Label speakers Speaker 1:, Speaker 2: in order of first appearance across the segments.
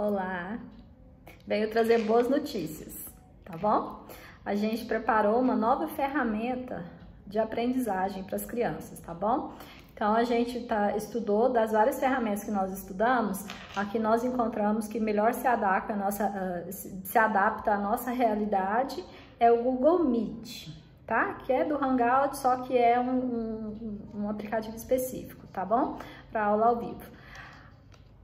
Speaker 1: Olá, venho trazer boas notícias, tá bom? A gente preparou uma nova ferramenta de aprendizagem para as crianças, tá bom? Então a gente estudou das várias ferramentas que nós estudamos, a que nós encontramos que melhor se adapta à nossa realidade é o Google Meet, tá? Que é do Hangout, só que é um aplicativo específico, tá bom? Para aula ao vivo.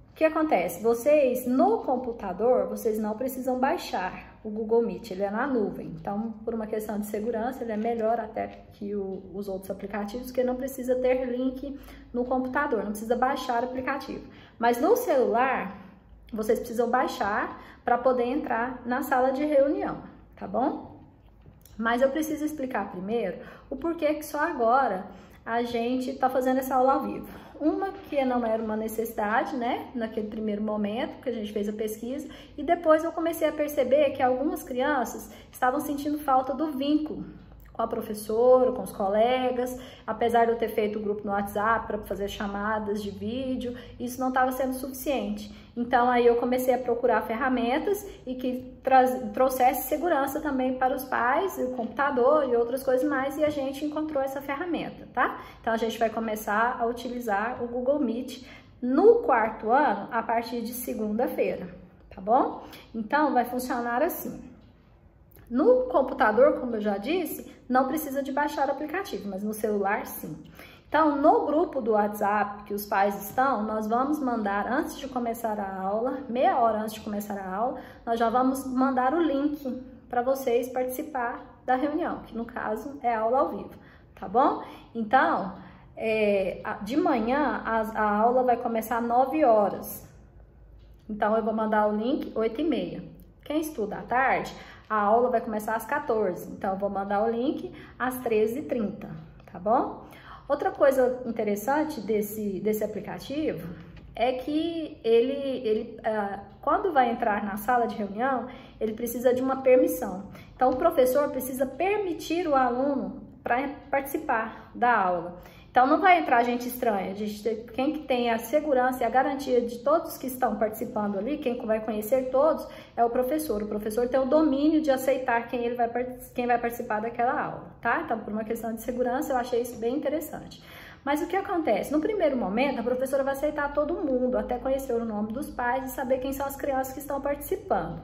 Speaker 1: O que acontece? Vocês, no computador, vocês não precisam baixar o Google Meet, ele é na nuvem. Então, por uma questão de segurança, ele é melhor até que os outros aplicativos, porque não precisa ter link no computador, não precisa baixar o aplicativo. Mas no celular, vocês precisam baixar para poder entrar na sala de reunião, tá bom? Mas eu preciso explicar primeiro o porquê que só agora a gente está fazendo essa aula ao vivo. Uma que não era uma necessidade, né, naquele primeiro momento que a gente fez a pesquisa, e depois eu comecei a perceber que algumas crianças estavam sentindo falta do vínculo com a professora, com os colegas, apesar de eu ter feito o grupo no WhatsApp para fazer chamadas de vídeo, isso não estava sendo suficiente. Então aí eu comecei a procurar ferramentas e que trouxesse segurança também para os pais, o computador e outras coisas mais, e a gente encontrou essa ferramenta, tá? Então a gente vai começar a utilizar o Google Meet no quarto ano a partir de segunda-feira, tá bom? Então vai funcionar assim. No computador, como eu já disse, não precisa de baixar o aplicativo, mas no celular sim. Então, no grupo do WhatsApp que os pais estão, nós vamos mandar, antes de começar a aula, meia hora antes de começar a aula, nós já vamos mandar o link para vocês participar da reunião, que no caso é a aula ao vivo, tá bom? Então, de manhã a aula vai começar às 9 horas. Então, eu vou mandar o link 8h30. Quem estuda à tarde, a aula vai começar às 14h, então eu vou mandar o link às 13h30, tá bom? Outra coisa interessante desse aplicativo é que ele quando vai entrar na sala de reunião, ele precisa de uma permissão. Então, o professor precisa permitir o aluno para participar da aula. Então, não vai entrar gente estranha. Quem que tem a segurança e a garantia de todos que estão participando ali, quem vai conhecer todos, é o professor. O professor tem o domínio de aceitar quem vai participar daquela aula, tá? Então, por uma questão de segurança, eu achei isso bem interessante. Mas o que acontece? No primeiro momento, a professora vai aceitar todo mundo, até conhecer o nome dos pais e saber quem são as crianças que estão participando.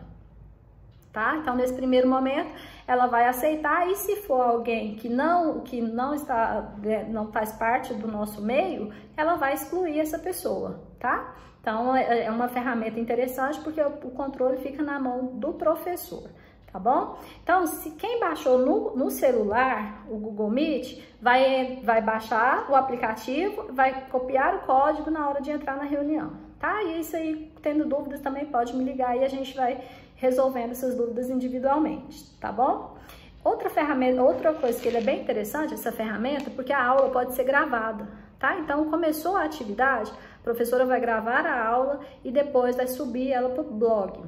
Speaker 1: Tá? Então, nesse primeiro momento, ela vai aceitar, e se for alguém que não faz parte do nosso meio, ela vai excluir essa pessoa, tá? Então, é uma ferramenta interessante porque o controle fica na mão do professor, tá bom? Então, se quem baixou no celular o Google Meet, vai baixar o aplicativo, vai copiar o código na hora de entrar na reunião, tá? E isso aí, tendo dúvidas, também pode me ligar e a gente vai resolvendo essas dúvidas individualmente, tá bom? Outra coisa que ele é bem interessante, essa ferramenta, porque a aula pode ser gravada, tá? Então, começou a atividade, a professora vai gravar a aula e depois vai subir ela para o blog.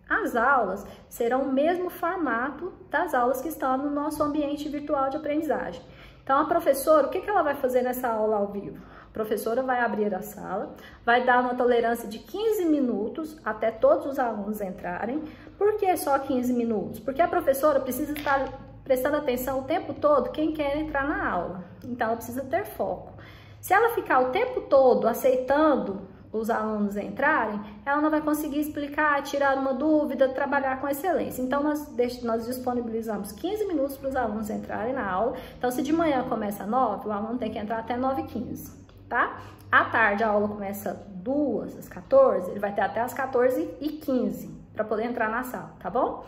Speaker 1: As aulas serão o mesmo formato das aulas que estão no nosso ambiente virtual de aprendizagem. Então, a professora, o que ela vai fazer nessa aula ao vivo? A professora vai abrir a sala, vai dar uma tolerância de 15 minutos até todos os alunos entrarem. Por que só 15 minutos? Porque a professora precisa estar prestando atenção o tempo todo quem quer entrar na aula. Então, ela precisa ter foco. Se ela ficar o tempo todo aceitando os alunos entrarem, ela não vai conseguir explicar, tirar uma dúvida, trabalhar com excelência. Então, nós disponibilizamos 15 minutos para os alunos entrarem na aula. Então, se de manhã começa às 9, o aluno tem que entrar até 9h15, tá? À tarde, a aula começa 2 às 14, ele vai ter até às 14h15 para poder entrar na sala, tá bom?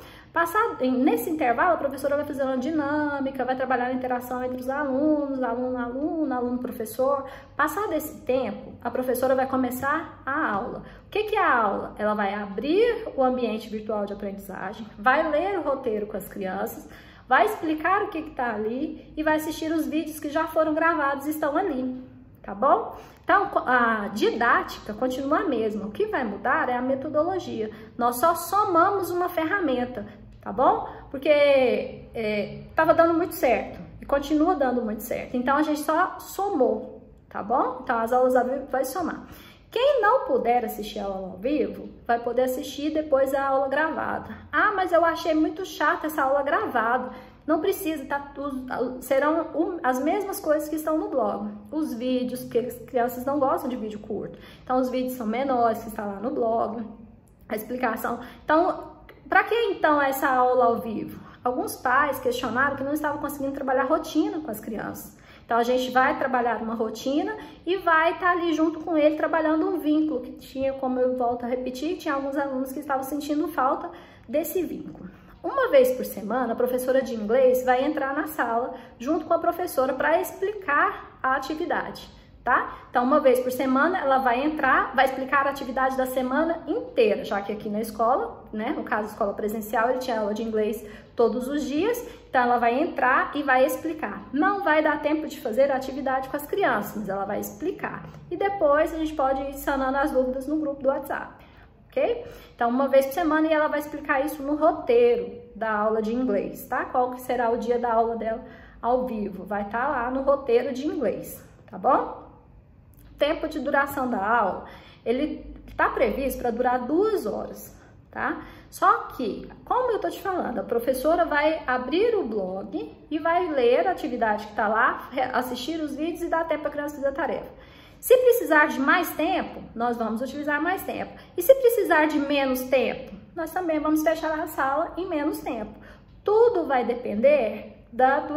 Speaker 1: Nesse intervalo, a professora vai fazer uma dinâmica, vai trabalhar a interação entre os alunos, aluno-professor. Passado esse tempo, a professora vai começar a aula. O que é a aula? Ela vai abrir o ambiente virtual de aprendizagem, vai ler o roteiro com as crianças, vai explicar o que está ali e vai assistir os vídeos que já foram gravados e estão ali, tá bom? Então, a didática continua a mesma, o que vai mudar é a metodologia. Nós só somamos uma ferramenta, tá bom? Porque estava dando muito certo e continua dando muito certo. Então, a gente só somou, tá bom? Então, as aulas ao vivo vai somar. Quem não puder assistir a aula ao vivo, vai poder assistir depois a aula gravada. Ah, mas eu achei muito chata essa aula gravada. Não precisa, tá? Serão as mesmas coisas que estão no blog. Os vídeos, porque as crianças não gostam de vídeo curto. Então, os vídeos são menores, que está lá no blog. A explicação. Então, para que então essa aula ao vivo? Alguns pais questionaram que não estavam conseguindo trabalhar rotina com as crianças. Então, a gente vai trabalhar uma rotina e vai estar ali junto com ele trabalhando um vínculo que tinha, como eu volto a repetir, tinha alguns alunos que estavam sentindo falta desse vínculo. Uma vez por semana, a professora de inglês vai entrar na sala junto com a professora para explicar a atividade, tá? Então, uma vez por semana, ela vai entrar, vai explicar a atividade da semana inteira, já que aqui na escola, né, no caso, escola presencial, ele tinha aula de inglês todos os dias, então ela vai entrar e vai explicar. Não vai dar tempo de fazer a atividade com as crianças, mas ela vai explicar. E depois a gente pode ir sanando as dúvidas no grupo do WhatsApp, ok? Então, uma vez por semana, e ela vai explicar isso no roteiro da aula de inglês, tá? Qual que será o dia da aula dela ao vivo? Vai estar lá no roteiro de inglês, tá bom? Tempo de duração da aula, ele está previsto para durar 2 horas, tá? Só que, como eu tô te falando, a professora vai abrir o blog e vai ler a atividade que está lá, assistir os vídeos e dar tempo para a criança fazer a tarefa. Se precisar de mais tempo, nós vamos utilizar mais tempo. E se precisar de menos tempo, nós também vamos fechar a sala em menos tempo. Tudo vai depender da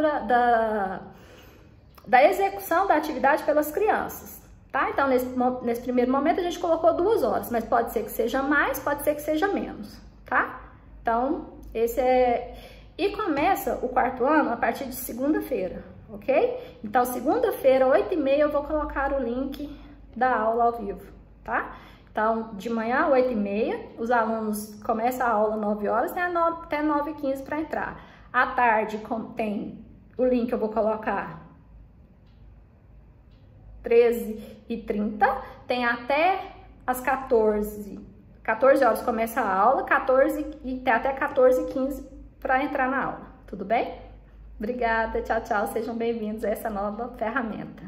Speaker 1: execução da atividade pelas crianças. Tá? Então, nesse primeiro momento, a gente colocou 2 horas, mas pode ser que seja mais, pode ser que seja menos, tá? Então, esse é... E começa o 4º ano a partir de segunda-feira, ok? Então, segunda-feira, 8h30, eu vou colocar o link da aula ao vivo, tá? Então, de manhã, 8h30, os alunos começam a aula 9 horas, tem até 9h15 para entrar. À tarde, tem o link que eu vou colocar 13h30, tem até as 14 horas começa a aula, 14 e até 14h15 para entrar na aula, tudo bem? Obrigada, tchau, tchau, sejam bem-vindos a essa nova ferramenta.